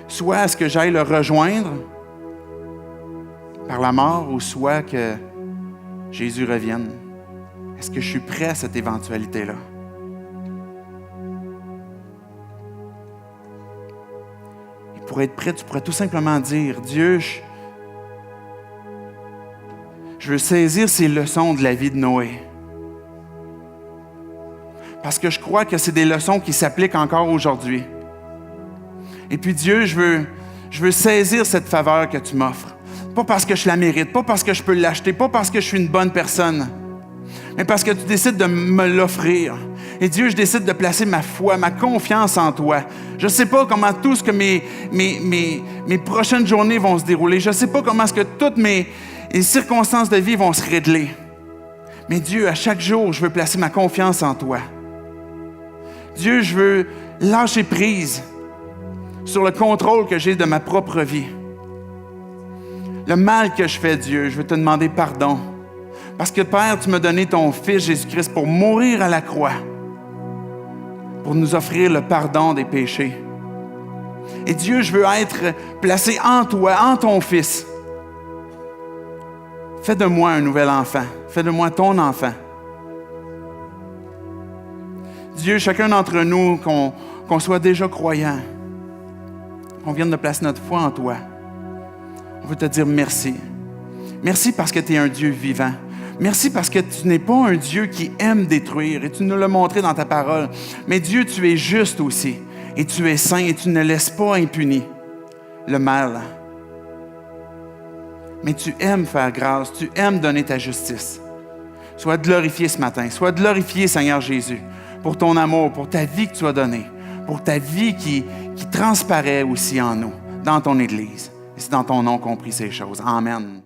Soit à ce que j'aille le rejoindre par la mort, ou soit que Jésus revienne. Est-ce que je suis prêt à cette éventualité-là? Et pour être prêt, tu pourrais tout simplement dire, Dieu, je veux saisir ces leçons de la vie de Noé. Parce que je crois que c'est des leçons qui s'appliquent encore aujourd'hui. Et puis Dieu, je veux saisir cette faveur que tu m'offres. Pas parce que je la mérite, pas parce que je peux l'acheter, pas parce que je suis une bonne personne, mais parce que tu décides de me l'offrir. Et Dieu, je décide de placer ma foi, ma confiance en toi. Je ne sais pas comment tout ce que mes prochaines journées vont se dérouler. Je ne sais pas comment est-ce que toutes mes circonstances de vie vont se régler. Mais Dieu, à chaque jour, je veux placer ma confiance en toi. Dieu, je veux lâcher prise sur le contrôle que j'ai de ma propre vie. Le mal que je fais, Dieu, je veux te demander pardon. Parce que, Père, tu m'as donné ton Fils Jésus-Christ pour mourir à la croix, pour nous offrir le pardon des péchés. Et Dieu, je veux être placé en toi, en ton Fils. Fais de moi un nouvel enfant. Fais de moi ton enfant. Dieu, chacun d'entre nous, qu'on soit déjà croyant, qu'on vienne de placer notre foi en toi, on veut te dire merci. Merci parce que tu es un Dieu vivant. Merci parce que tu n'es pas un Dieu qui aime détruire, et tu nous l'as montré dans ta parole. Mais Dieu, tu es juste aussi, et tu es saint, et tu ne laisses pas impuni le mal. Mais tu aimes faire grâce, tu aimes donner ta justice. Sois glorifié ce matin, sois glorifié, Seigneur Jésus, pour ton amour, pour ta vie que tu as donnée, pour ta vie qui transparaît aussi en nous, dans ton Église. Et c'est dans ton nom qu'on prie ces choses. Amen.